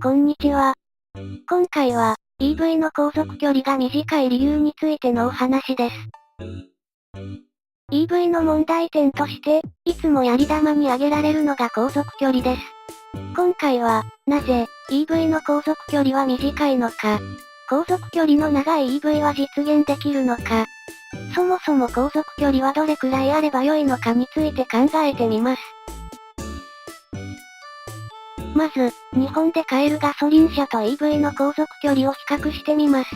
こんにちは。今回は、EV の航続距離が短い理由についてのお話です。EV の問題点として、いつもやり玉に挙げられるのが航続距離です。今回は、なぜ、EV の航続距離は短いのか、航続距離の長い EV は実現できるのか、そもそも航続距離はどれくらいあれば良いのかについて考えてみます。まず、日本で買えるガソリン車と EV の航続距離を比較してみます。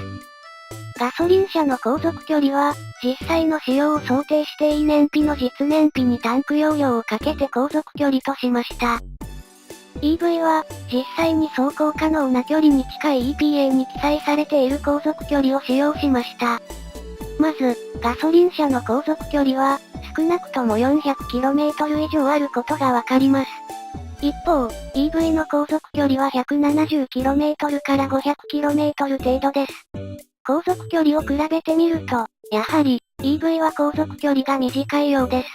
ガソリン車の航続距離は、実際の使用を想定していい燃費の実燃費にタンク容量をかけて航続距離としました。EV は、実際に走行可能な距離に近い EPA に記載されている航続距離を使用しました。まず、ガソリン車の航続距離は、少なくとも 400km 以上あることがわかります。一方、EV の航続距離は 170km から 500km 程度です。航続距離を比べてみると、やはり、EV は航続距離が短いようです。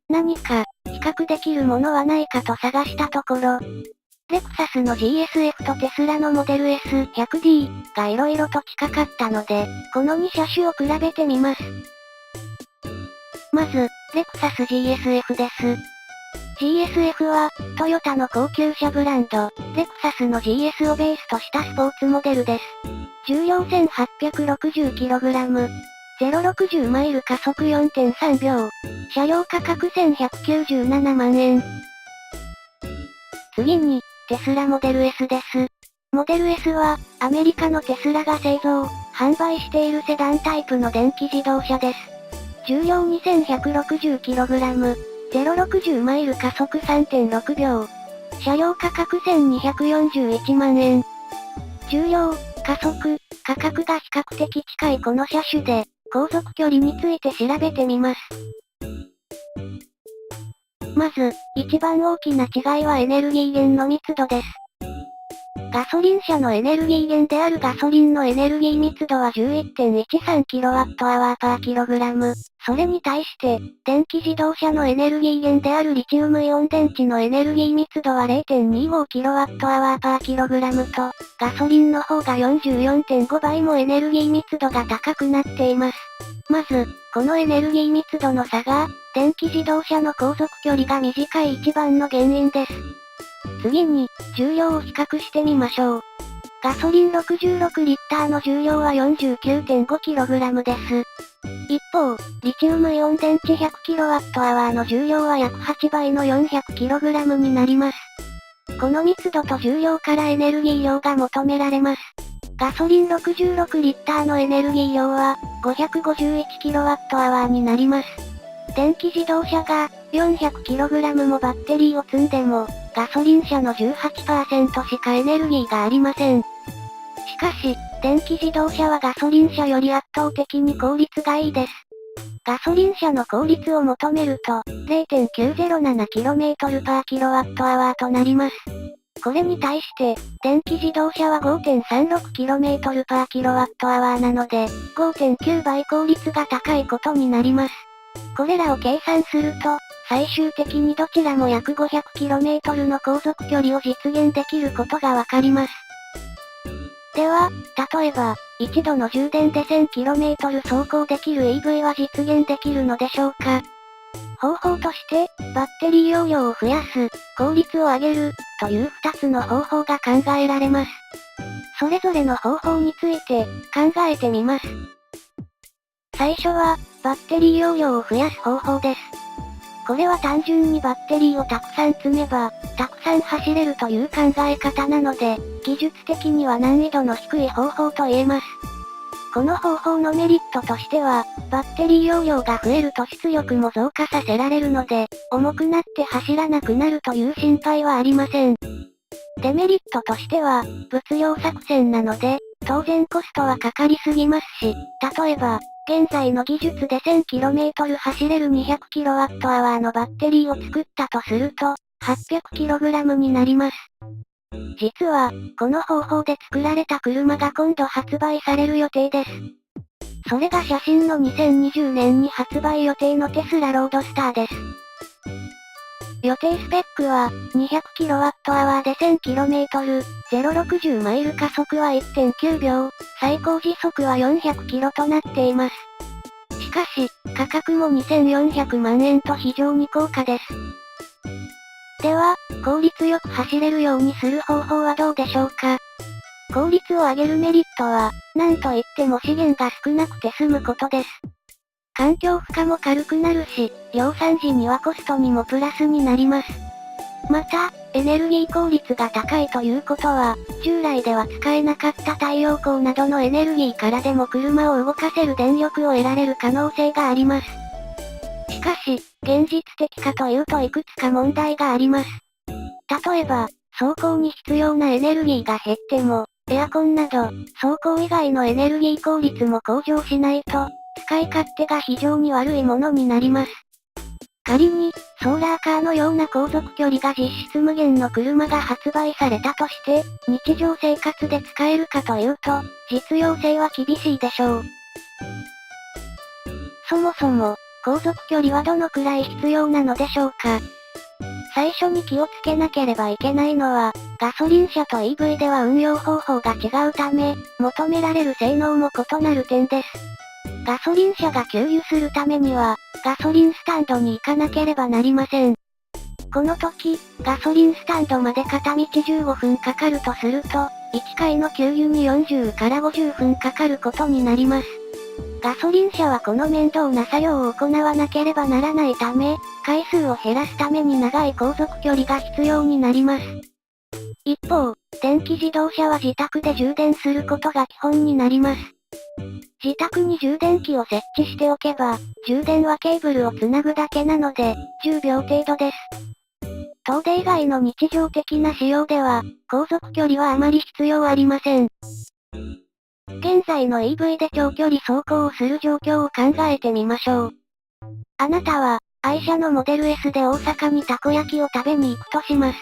何か、比較できるものはないかと探したところ、レクサスの GSF とテスラのモデル S100D が色々と近かったので、この2車種を比べてみます。まず、レクサス GSF です。GSF は、トヨタの高級車ブランド、レクサスの GS をベースとしたスポーツモデルです。重量 1860kg。060マイル加速 4.3 秒。車両価格1197万円。次に、テスラモデル S です。モデル S は、アメリカのテスラが製造、販売しているセダンタイプの電気自動車です。重量 2160kg。060マイル加速 3.6 秒。車両価格1241万円。重量、加速、価格が比較的近いこの車種で、航続距離について調べてみます。まず、一番大きな違いはエネルギー源の密度です。ガソリン車のエネルギー源であるガソリンのエネルギー密度は 11.13kWh/kg。それに対して、電気自動車のエネルギー源であるリチウムイオン電池のエネルギー密度は 0.25kWh/kg と、ガソリンの方が 44.5 倍もエネルギー密度が高くなっています。まず、このエネルギー密度の差が、電気自動車の航続距離が短い一番の原因です。次に、重量を比較してみましょう。ガソリン66リッターの重量は 49.5kg です。一方、リチウムイオン電池 100kWh の重量は約8倍の 400kg になります。この密度と重量からエネルギー量が求められます。ガソリン66リッターのエネルギー量は 551kWh になります。電気自動車が 400kg もバッテリーを積んでも、ガソリン車の 18% しかエネルギーがありません。しかし、電気自動車はガソリン車より圧倒的に効率がいいです。ガソリン車の効率を求めると、0.907km/kWh となります。これに対して、電気自動車は 5.36km/kWh なので、5.9 倍効率が高いことになります。これらを計算すると、最終的にどちらも約 500km の航続距離を実現できることがわかります。では、例えば、一度の充電で 1000km 走行できる EV は実現できるのでしょうか？方法として、バッテリー容量を増やす、効率を上げる、という2つの方法が考えられます。それぞれの方法について、考えてみます。最初は、バッテリー容量を増やす方法です。これは単純にバッテリーをたくさん積めば、たくさん走れるという考え方なので、技術的には難易度の低い方法と言えます。この方法のメリットとしては、バッテリー容量が増えると出力も増加させられるので、重くなって走らなくなるという心配はありません。デメリットとしては、物量作戦なので、当然コストはかかりすぎますし、例えば、現在の技術で 1000km 走れる 200kWh のバッテリーを作ったとすると、800kg になります。実は、この方法で作られた車が今度発売される予定です。それが写真の2020年に発売予定のテスラロードスターです。予定スペックは、200kWh で 1000km、060マイル加速は 1.9 秒、最高時速は400キロとなっています。しかし、価格も2400万円と非常に高価です。では、効率よく走れるようにする方法はどうでしょうか。効率を上げるメリットは、なんといっても資源が少なくて済むことです。環境負荷も軽くなるし、量産時にはコストにもプラスになります。また、エネルギー効率が高いということは、従来では使えなかった太陽光などのエネルギーからでも車を動かせる電力を得られる可能性があります。しかし、現実的かというといくつか問題があります。例えば、走行に必要なエネルギーが減っても、エアコンなど、走行以外のエネルギー効率も向上しないと、使い勝手が非常に悪いものになります。仮に、ソーラーカーのような航続距離が実質無限の車が発売されたとして、日常生活で使えるかというと、実用性は厳しいでしょう。そもそも、航続距離はどのくらい必要なのでしょうか。最初に気をつけなければいけないのは、ガソリン車と EV では運用方法が違うため、求められる性能も異なる点です。ガソリン車が給油するためには、ガソリンスタンドに行かなければなりません。この時、ガソリンスタンドまで片道15分かかるとすると、1回の給油に40から50分かかることになります。ガソリン車はこの面倒な作業を行わなければならないため、回数を減らすために長い航続距離が必要になります。一方、電気自動車は自宅で充電することが基本になります。自宅に充電器を設置しておけば、充電はケーブルをつなぐだけなので、10秒程度です。遠出以外の日常的な使用では、航続距離はあまり必要ありません。現在の EV で長距離走行をする状況を考えてみましょう。あなたは、愛車のモデル S で大阪にたこ焼きを食べに行くとします。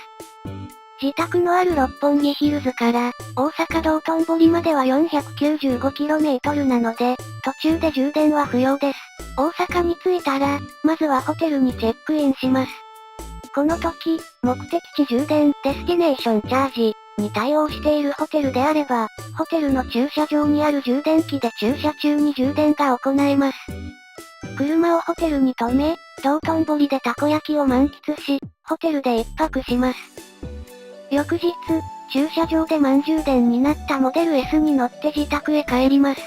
自宅のある六本木ヒルズから、大阪道頓堀までは 495km なので、途中で充電は不要です。大阪に着いたら、まずはホテルにチェックインします。この時、目的地充電、デスティネーションチャージ、に対応しているホテルであれば、ホテルの駐車場にある充電器で駐車中に充電が行えます。車をホテルに停め、道頓堀でたこ焼きを満喫し、ホテルで一泊します。翌日、駐車場で満充電になったモデル S に乗って自宅へ帰ります。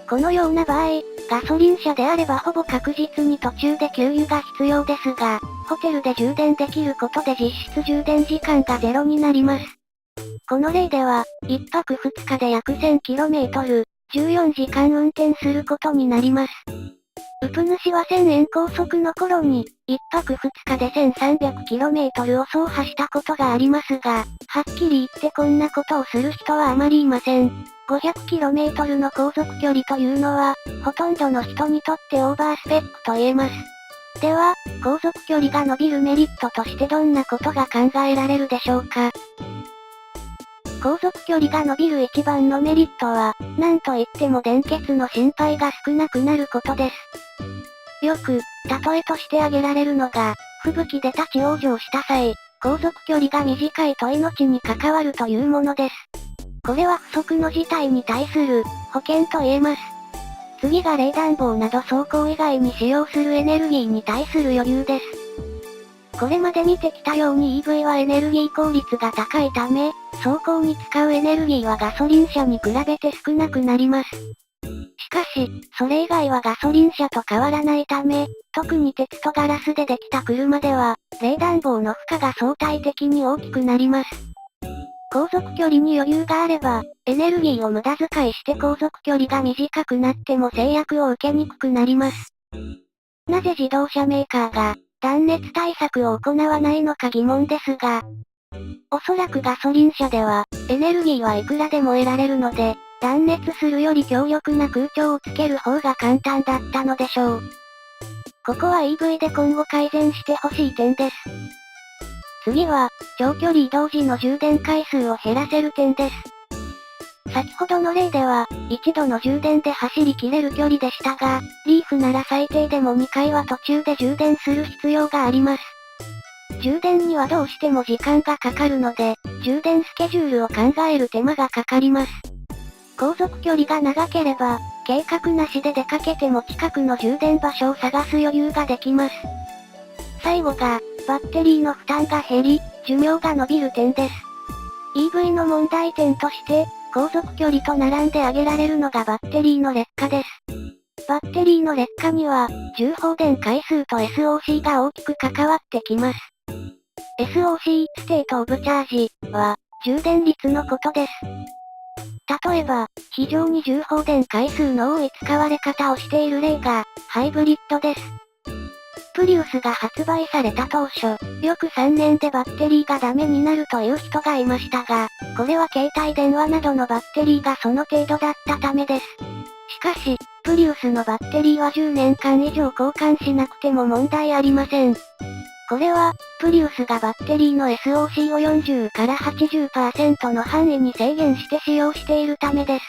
このような場合、ガソリン車であればほぼ確実に途中で給油が必要ですが、ホテルで充電できることで実質充電時間がゼロになります。この例では、1泊2日で約 1000km、14時間運転することになります。ウプ主は1000円高速の頃に、1泊2日で 1300km を走破したことがありますが、はっきり言ってこんなことをする人はあまりいません。500km の航続距離というのは、ほとんどの人にとってオーバースペックと言えます。では、航続距離が伸びるメリットとしてどんなことが考えられるでしょうか。航続距離が伸びる一番のメリットは、なんといっても電欠の心配が少なくなることです。よく、例えとして挙げられるのが、吹雪で立ち往生した際、航続距離が短いと命に関わるというものです。これは不測の事態に対する、保険と言えます。次が冷暖房など走行以外に使用するエネルギーに対する余裕です。これまで見てきたように EV はエネルギー効率が高いため、走行に使うエネルギーはガソリン車に比べて少なくなります。しかし、それ以外はガソリン車と変わらないため、特に鉄とガラスでできた車では、冷暖房の負荷が相対的に大きくなります。航続距離に余裕があれば、エネルギーを無駄遣いして航続距離が短くなっても制約を受けにくくなります。なぜ自動車メーカーが、断熱対策を行わないのか疑問ですが、おそらくガソリン車では、エネルギーはいくらでも得られるので、断熱するより強力な空調をつける方が簡単だったのでしょう。ここは EV で今後改善してほしい点です。次は、長距離移動時の充電回数を減らせる点です。先ほどの例では、一度の充電で走り切れる距離でしたが、リーフなら最低でも2回は途中で充電する必要があります。充電にはどうしても時間がかかるので、充電スケジュールを考える手間がかかります。航続距離が長ければ、計画なしで出かけても近くの充電場所を探す余裕ができます。最後が、バッテリーの負担が減り、寿命が伸びる点です。EV の問題点として、航続距離と並んで挙げられるのがバッテリーの劣化です。バッテリーの劣化には、充放電回数と SOC が大きく関わってきます。SOC、ステートオブチャージは、充電率のことです。例えば、非常に充放電回数の多い使われ方をしている例が、ハイブリッドです。プリウスが発売された当初、約3年でバッテリーがダメになるという人がいましたが、これは携帯電話などのバッテリーがその程度だったためです。しかし、プリウスのバッテリーは10年間以上交換しなくても問題ありません。これは、プリウスがバッテリーの SOC を40から 80% の範囲に制限して使用しているためです。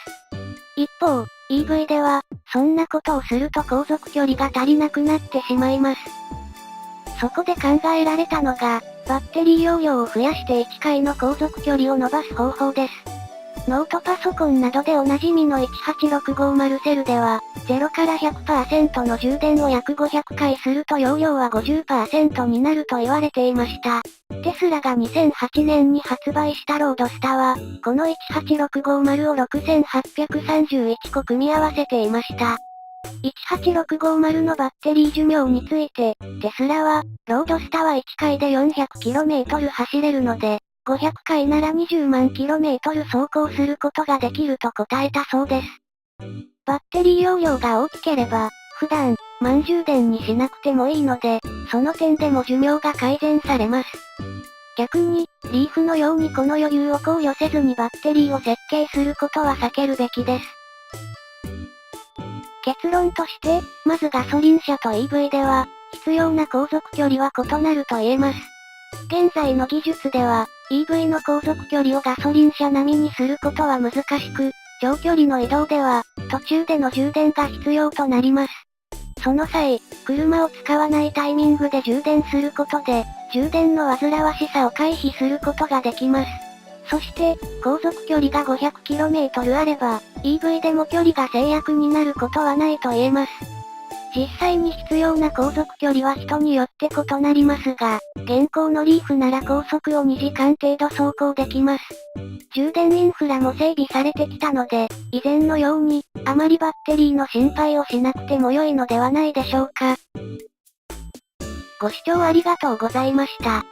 一方、EV では、そんなことをすると航続距離が足りなくなってしまいます。そこで考えられたのが、バッテリー容量を増やして1回の航続距離を伸ばす方法です。ノートパソコンなどでおなじみの18650セルでは、0から 100% の充電を約500回すると容量は 50% になると言われていました。テスラが2008年に発売したロードスタは、この18650を6831個組み合わせていました。18650のバッテリー寿命について、テスラは、ロードスタは1回で 400km 走れるので、500回なら20万 km 走行することができると答えたそうです。バッテリー容量が大きければ、普段、満充電にしなくてもいいので、その点でも寿命が改善されます。逆に、リーフのようにこの余裕を考慮せずにバッテリーを設計することは避けるべきです。結論として、まずガソリン車と EV では、必要な航続距離は異なると言えます。現在の技術では、EV の航続距離をガソリン車並みにすることは難しく、長距離の移動では、途中での充電が必要となります。その際、車を使わないタイミングで充電することで、充電の煩わしさを回避することができます。そして、航続距離が 500km あれば、EV でも距離が制約になることはないと言えます。実際に必要な航続距離は人によって異なりますが、現行のリーフなら高速を2時間程度走行できます。充電インフラも整備されてきたので、以前のように、あまりバッテリーの心配をしなくても良いのではないでしょうか。ご視聴ありがとうございました。